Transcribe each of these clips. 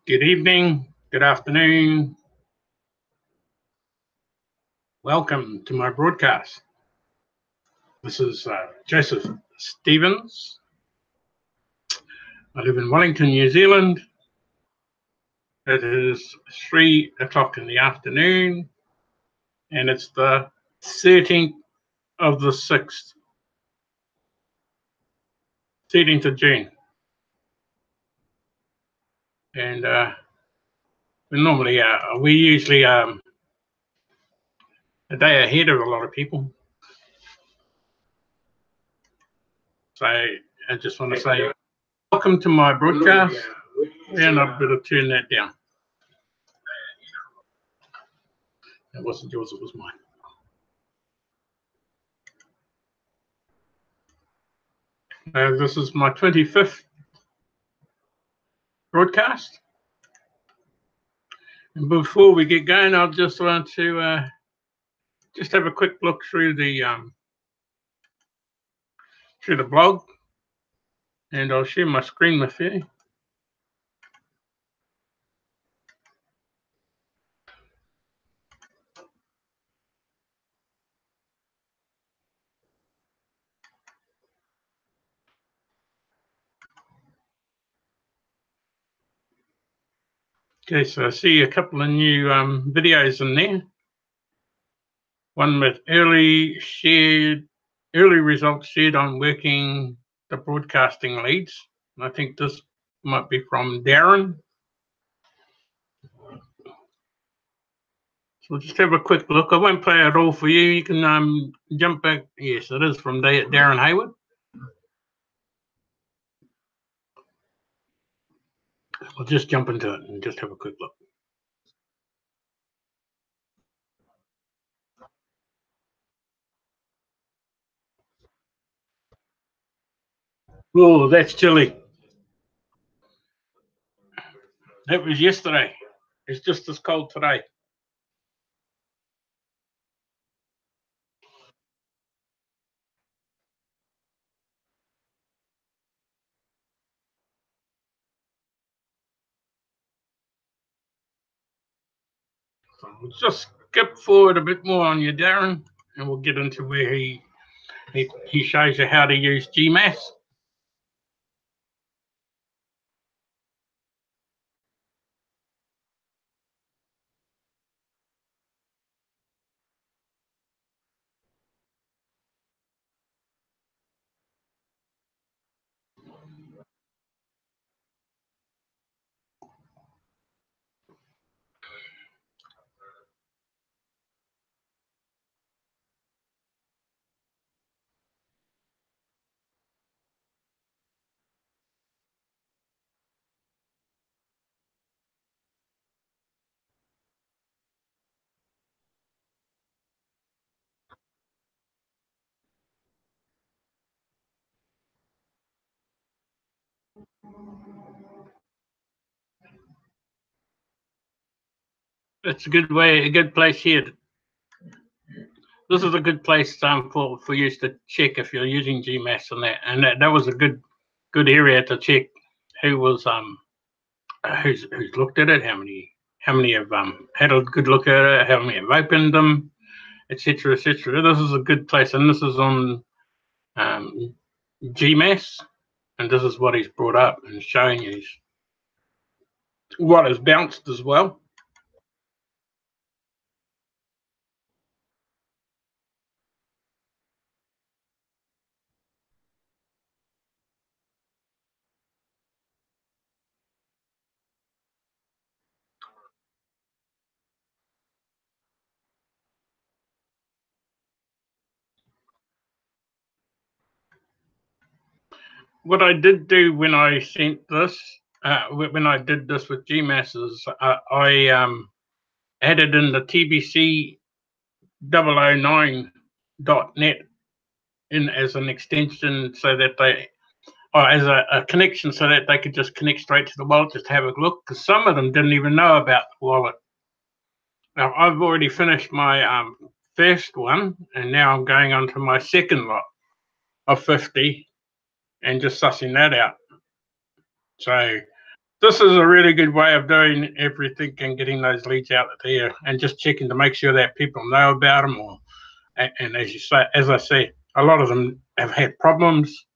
Good evening, good afternoon. Welcome to my broadcast. This is Joseph Stevens. I live in Wellington, New Zealand. It is 3 o'clock in the afternoon, and it's the 13th of the 6th, 13th of June. And we usually a day ahead of a lot of people. So I just want to say welcome to my broadcast, and I better turn that down. It wasn't yours, it was mine. This is my 25th broadcast. And before we get going, I just want to just have a quick look through the blog, and I'll share my screen with you. Okay, so I see a couple of new videos in there. One with early results shared on working the broadcasting leads. And I think this might be from Darren. So we'll just have a quick look. I won't play it all for you. You can jump back. Yes, it is from Darren Hayward. I'll just jump into it and just have a quick look. Oh, that's chilly. That was yesterday. It's just as cold today. So we'll just skip forward a bit more on you, Darren, and we'll get into where he shows you how to use GMAS. It's a good place here. This is a good place for you to check if you're using GMAS and that was a good area to check who was who's looked at it, how many have had a good look at it, how many have opened them, etc., etc. This is a good place, and this is on GMAS, and this is what he's brought up and showing you what has bounced as well. What I did do when I sent this, when I did this with GMAS, is I added in the TBC-009.net in as an extension, so that as a connection, so that they could just connect straight to the wallet, just have a look, because some of them didn't even know about the wallet. Now I've already finished my first one, and now I'm going on to my second lot of 50 and just sussing that out. So this is a really good way of doing everything and getting those leads out there, and just checking to make sure that people know about them. And as you say, as I say, a lot of them have had problems.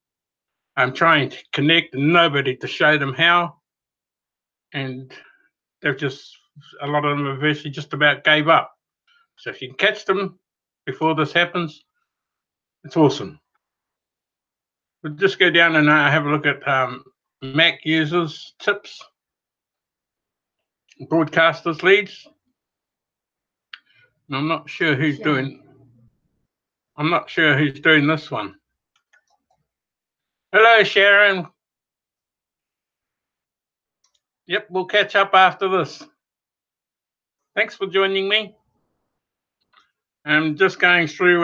I'm trying to connect and nobody to show them how, and they've just, a lot of them have actually just about gave up. So if you can catch them before this happens, it's awesome. We'll just go down and have a look at Mac users tips, broadcasters leads. And I'm not sure who's doing this one. Hello, Sharon. Yep, we'll catch up after this. Thanks for joining me. I'm just going through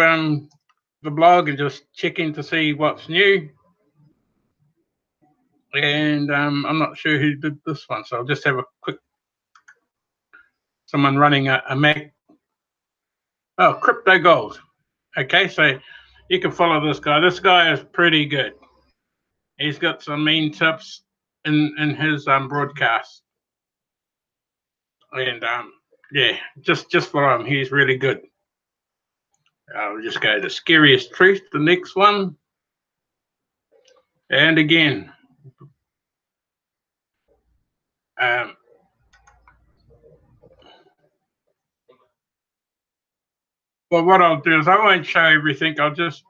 the blog and just checking to see what's new. And I'm not sure who did this one, so I'll just have a quick, someone running a Mac. Oh, Crypto Gold. Okay, so you can follow this guy. This guy is pretty good. He's got some mean tips in his broadcast. And yeah, just follow him. He's really good. I'll just go to Scariest Truth, the next one. And again, well, what I'll do is I won't show everything. I'll just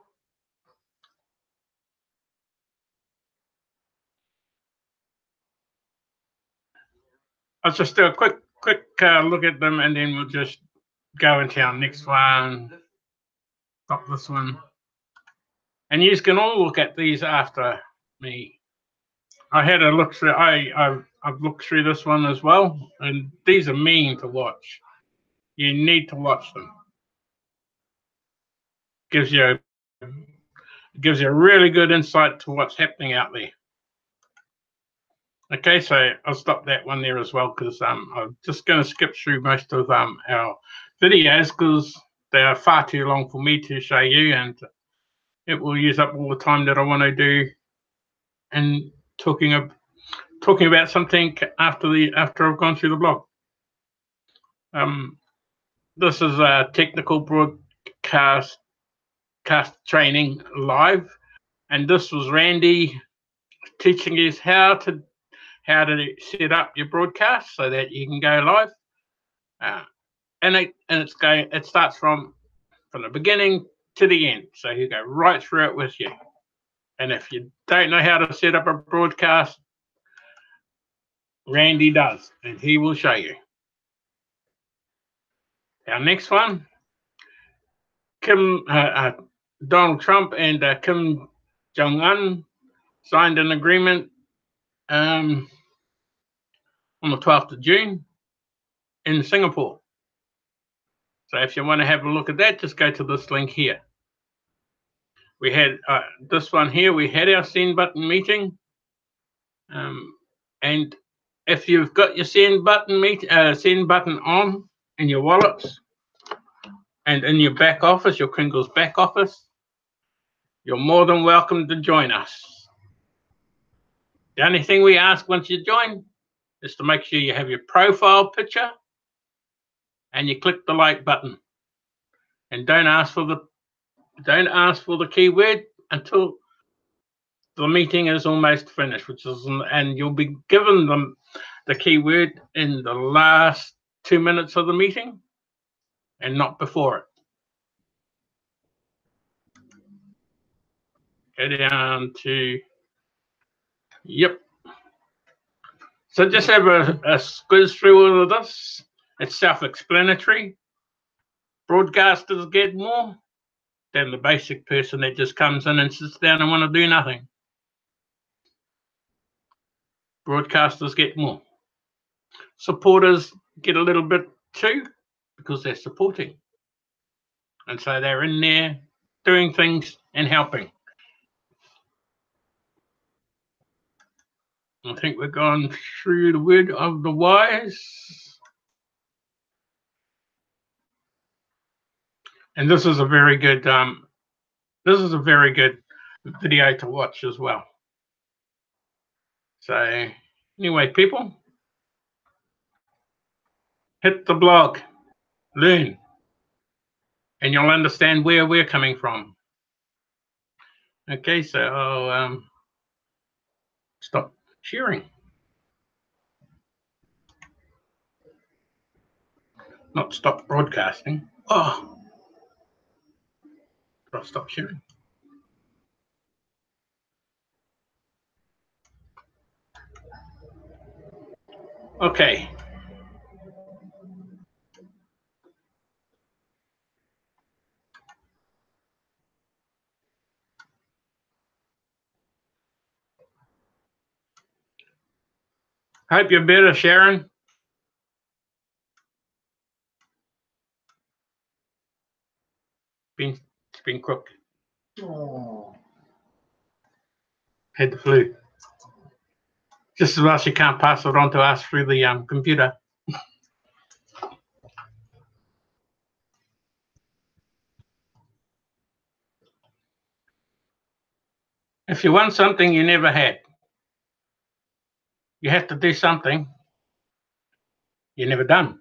do a quick look at them, and then we'll just go into our next one. Stop this one. And you can all look at these after me. I had a look through. I've looked through this one as well, and these are mean to watch. You need to watch them. Gives you a really good insight to what's happening out there. Okay, so I'll stop that one there as well, because I'm just going to skip through most of our videos because they are far too long for me to show you, and it will use up all the time that I want to do and talking about something after I've gone through the blog. This is a technical broadcast training live, and this was Randy teaching us how to set up your broadcast so that you can go live. And it starts from the beginning to the end, so you go right through it with you. And if you don't know how to set up a broadcast, Randy does, and he will show you. Our next one, Donald Trump and Kim Jong-un signed an agreement on the 12th of June in Singapore. So if you want to have a look at that, just go to this link here. We had this one here. We had our send button meeting, and if you've got your send button on in your wallets and in your back office, your Kringle's back office, you're more than welcome to join us. The only thing we ask once you join is to make sure you have your profile picture and you click the like button, and don't ask for the keyword until the meeting is almost finished, and you'll be given the keyword in the last 2 minutes of the meeting and not before it. Go down to, yep. So just have a squiz through all of this. It's self-explanatory. Broadcasters get more than the basic person that just comes in and sits down and want to do nothing. Broadcasters get more. Supporters get a little bit too, because they're supporting. And so they're in there doing things and helping. I think we've gone through the word of the wise. And this is a very good video to watch as well. So Anyway, people, hit the blog, learn, and you'll understand where we're coming from. Okay, so I'll stop sharing. Not stop broadcasting. Oh, I'll stop sharing. Okay. Hope you're better, Sharon. It's been crook. Oh. Had the flu. Just as well she can't pass it on to us through the computer. If you want something you never had, you have to do something you never done.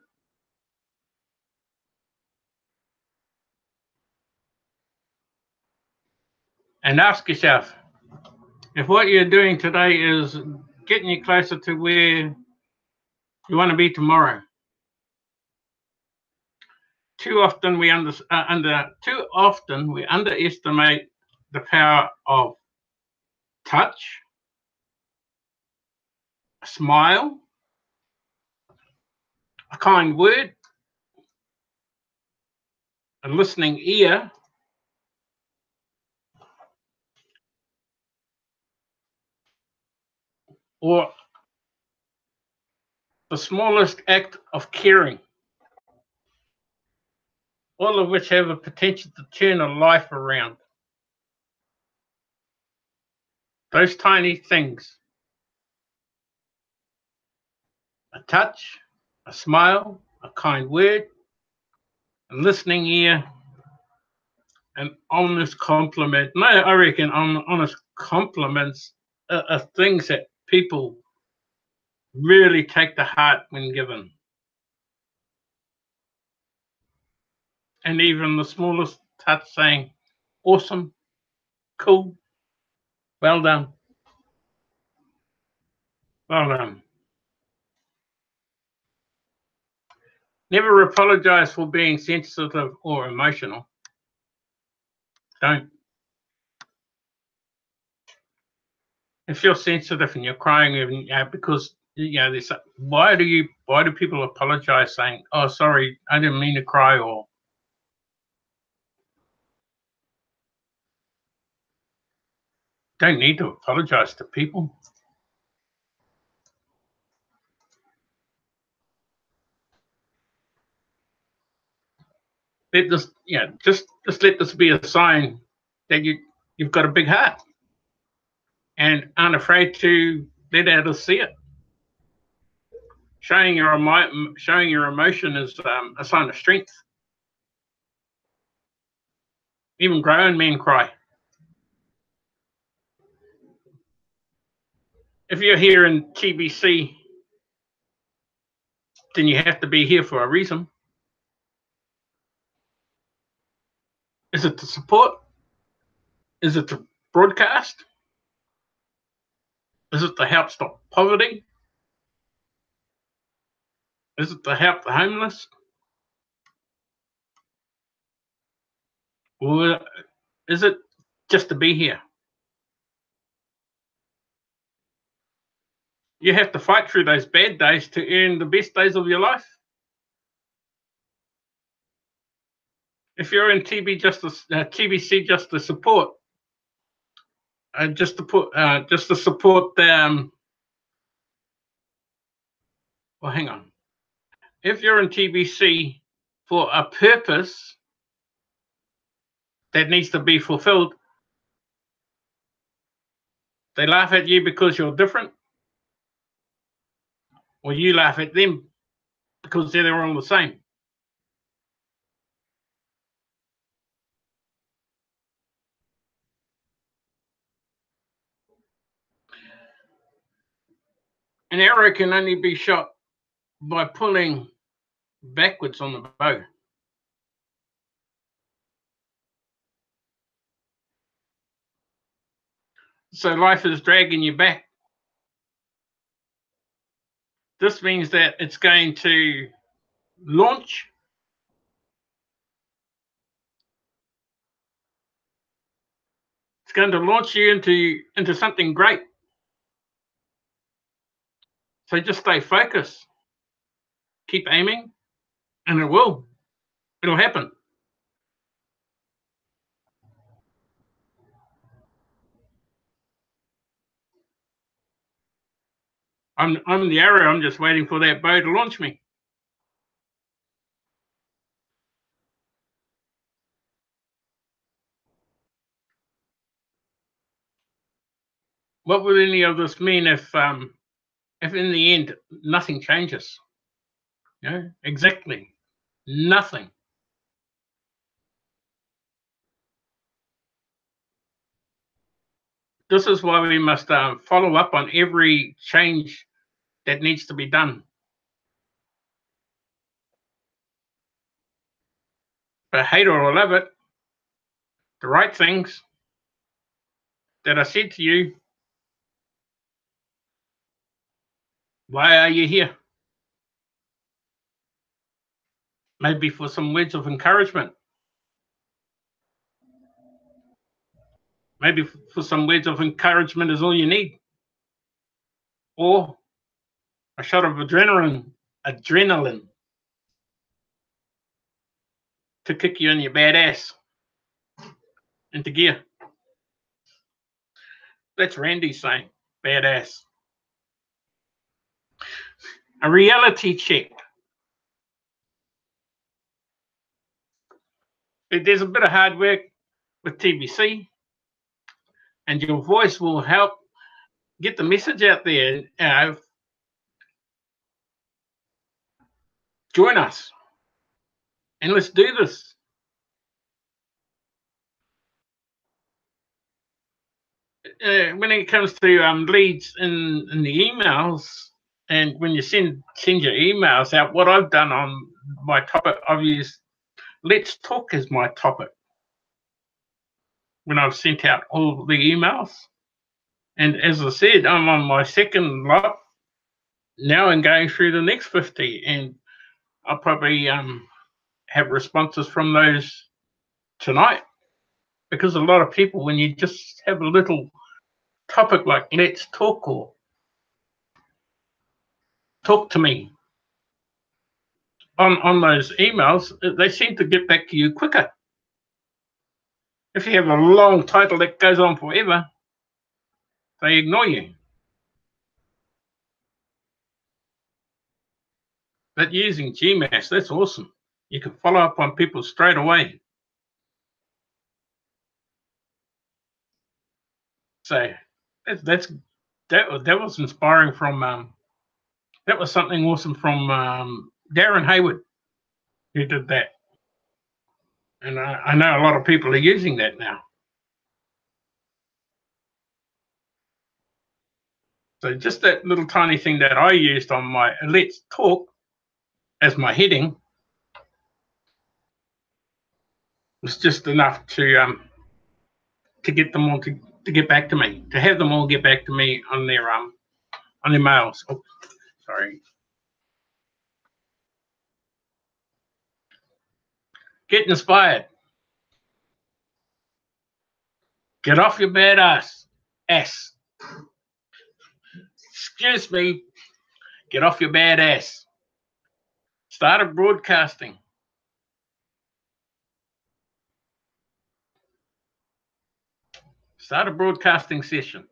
And ask yourself, if what you're doing today is getting you closer to where you want to be tomorrow. Too often we underestimate the power of touch, a smile, a kind word, a listening ear, or the smallest act of caring, all of which have a potential to turn a life around. Those tiny things, a touch, a smile, a kind word, a listening ear, an honest compliment. No, I reckon honest compliments are things that people really take to heart when given. And even the smallest touch saying, awesome, cool, well done, well done. Never apologize for being sensitive or emotional. Don't. If you're sensitive and you're crying, because there's why do people apologize saying, oh, sorry, I didn't mean to cry, or don't need to apologize to people. Let this, just let this be a sign that you've got a big heart and aren't afraid to let others see it. Showing your emotion is a sign of strength. Even grown men cry. If you're here in TBC, then you have to be here for a reason. Is it to support? Is it to broadcast? Is it to help stop poverty? Is it to help the homeless? Or is it just to be here? You have to fight through those bad days to earn the best days of your life. If you're in TBC just to support, just to support them. Well, hang on. If you're in TBC for a purpose that needs to be fulfilled, they laugh at you because you're different, or you laugh at them because they're all the same. An arrow can only be shot by pulling backwards on the bow. So life is dragging you back. This means that it's going to launch. It's going to launch you into something great. So just stay focused. Keep aiming, and it will. It'll happen. I'm the arrow. I'm just waiting for that bow to launch me. What would any of this mean if in the end nothing changes? You know, exactly nothing. This is why we must follow up on every change that needs to be done. But hate it or love it, the right things that I said to you, why are you here? Maybe for some words of encouragement. Maybe for some words of encouragement is all you need. Or a shot of adrenaline to kick you in your badass into gear. That's Randy saying, badass. A reality check. There's a bit of hard work with TBC, and your voice will help get the message out there. Join us, and let's do this. When it comes to leads in the emails, and when you send your emails out, what I've done on my topic, I've used Let's Talk as my topic when I've sent out all the emails. And as I said, I'm on my second lot now and going through the next 50, and I'll probably have responses from those tonight, because a lot of people, when you just have a little topic like let's talk or talk to me on those emails, they seem to get back to you quicker. If you have a long title that goes on forever, they ignore you. But using GMAS, that's awesome. You can follow up on people straight away. So that was inspiring from that was something awesome from Darren Hayward, who did that. And I know a lot of people are using that now. So just that little tiny thing that I used on my Let's Talk as my heading was just enough to get them all to get back to me, to have them all get back to me on their mails. Oh, sorry. Get inspired. Get off your bad ass. Excuse me. Get off your bad ass. Start broadcasting. Start a broadcasting session.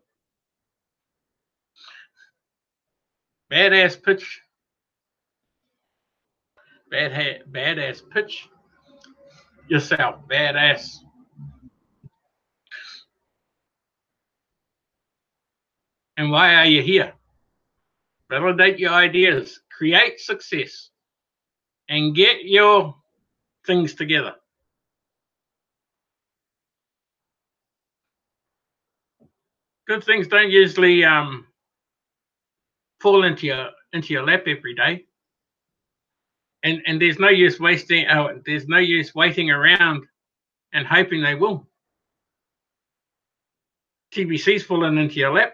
Badass pitch. Badass pitch yourself. Badass. And why are you here? Validate your ideas. Create success. And get your things together. Good things don't usually fall into your lap every day. And there's no use waiting around and hoping they will. TBC's fallen into your lap.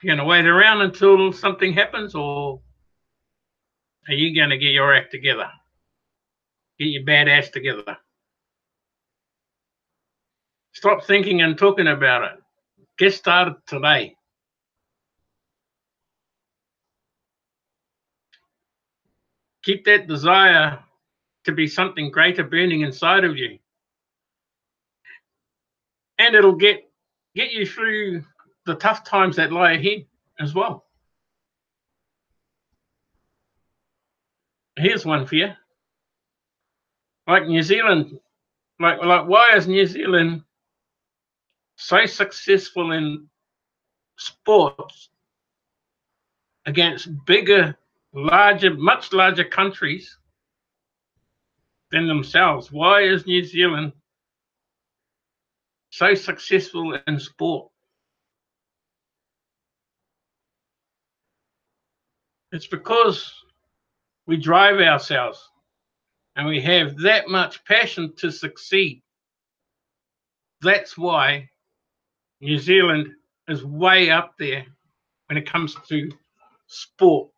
You're going to wait around until something happens, or are you going to get your act together? Get your bad ass together. Stop thinking and talking about it. Get started today. Keep that desire to be something greater burning inside of you. And it'll get you through the tough times that lie ahead as well. Here's one for you. Like New Zealand, like why is New Zealand so successful in sports against bigger, much larger countries than themselves? Why is New Zealand so successful in sport? It's because we drive ourselves and we have that much passion to succeed. That's why New Zealand is way up there when it comes to sport.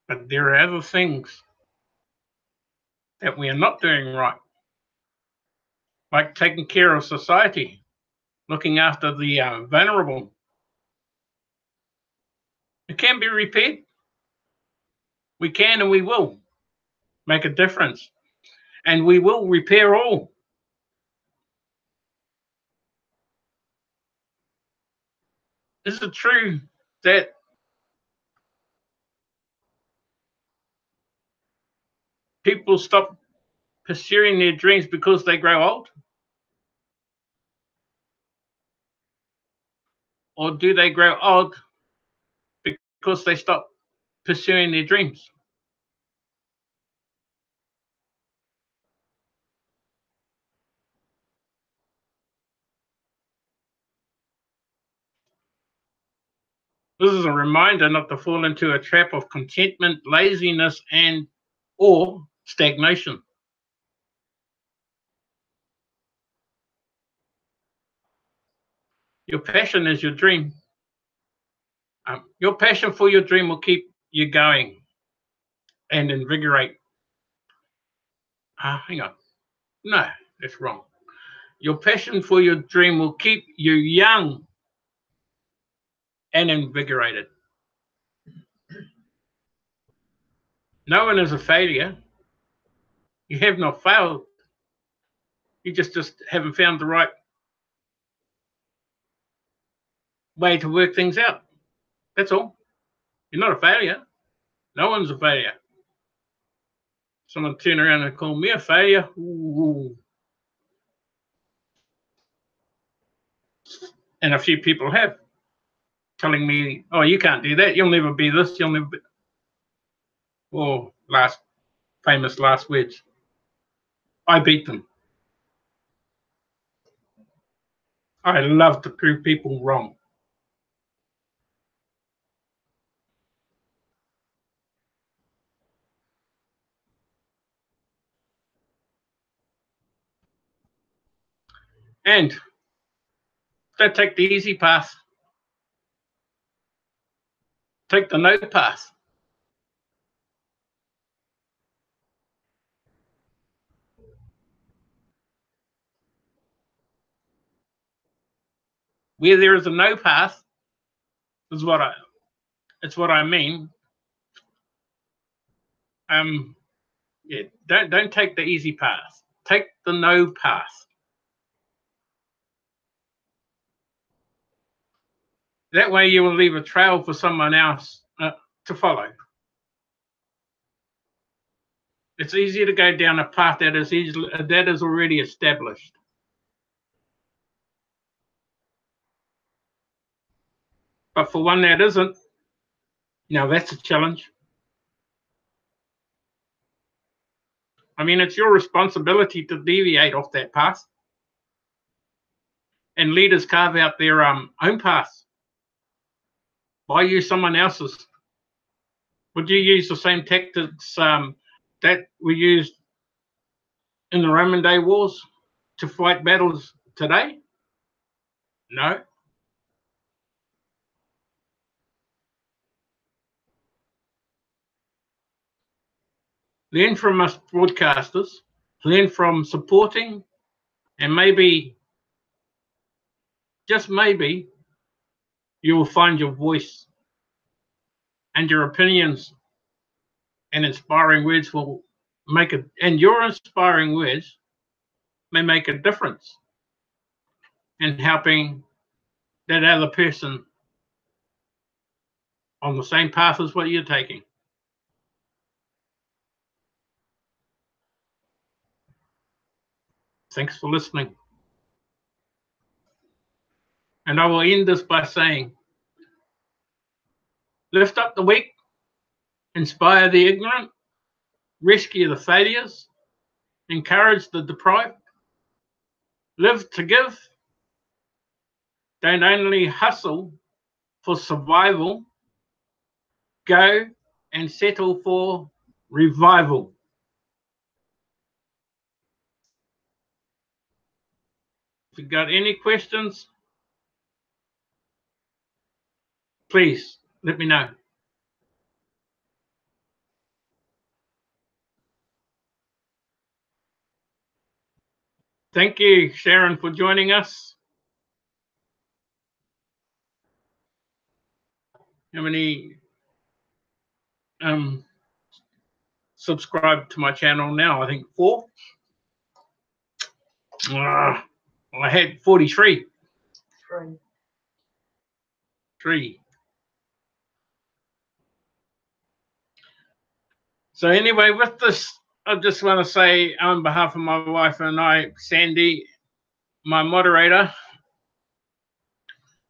But there are other things that we are not doing right, like taking care of society, looking after the vulnerable. It can be repaired. We can and we will make a difference, and we will repair all. Is it true that people stop pursuing their dreams because they grow old? Or do they grow old because they stop pursuing their dreams? This is a reminder not to fall into a trap of contentment, laziness, or stagnation. Your passion is your dream. Your passion for your dream will keep you going and invigorate. Hang on. No, that's wrong. Your passion for your dream will keep you young and invigorated. No one is a failure. You have not failed. You just haven't found the right way to work things out. That's all. You're not a failure. No one's a failure. Someone turn around and call me a failure. Ooh. And a few people have, telling me, oh, you can't do that. You'll never be this. You'll never be. Oh, famous last words. I beat them. I love to prove people wrong. And don't take the easy path. Take the no path. Where there is a no path is what I mean. Yeah, don't take the easy path. Take the no path. That way you will leave a trail for someone else to follow. It's easier to go down a path that is already established. But for one that isn't, now that's a challenge. I mean, it's your responsibility to deviate off that path. and leaders carve out their own path. Why use someone else's? Would you use the same tactics that we used in the Roman day wars to fight battles today? No. Learn from us broadcasters, learn from supporting, and maybe, just maybe, you will find your voice and your opinions and inspiring words will make it, and your inspiring words may make a difference in helping that other person on the same path as what you're taking. Thanks for listening. And I will end this by saying, lift up the weak, inspire the ignorant, rescue the failures, encourage the deprived, live to give, don't only hustle for survival, go and settle for revival. If you've got any questions, please let me know. Thank you, Sharon, for joining us. How many subscribe to my channel now? I think 4. I had 43. 3. So anyway, with this, I just want to say on behalf of my wife and I, Sandy, my moderator,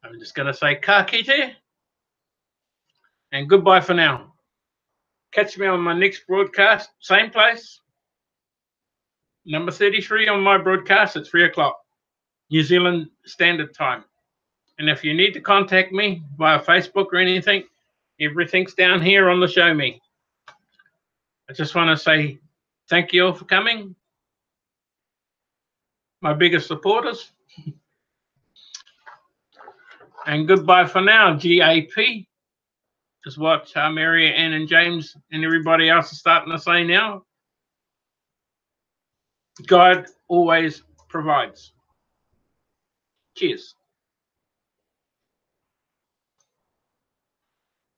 I'm just going to say ka kite and goodbye for now. Catch me on my next broadcast, same place, number 33 on my broadcast at 3 o'clock, New Zealand Standard Time. And if you need to contact me via Facebook or anything, everything's down here on the Show Me. I just want to say thank you all for coming, my biggest supporters. And goodbye for now, GAP. Is what Mary Ann and James and everybody else is starting to say now. God always provides. Cheers.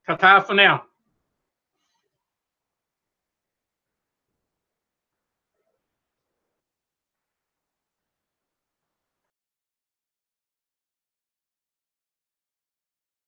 Ta-ta for now.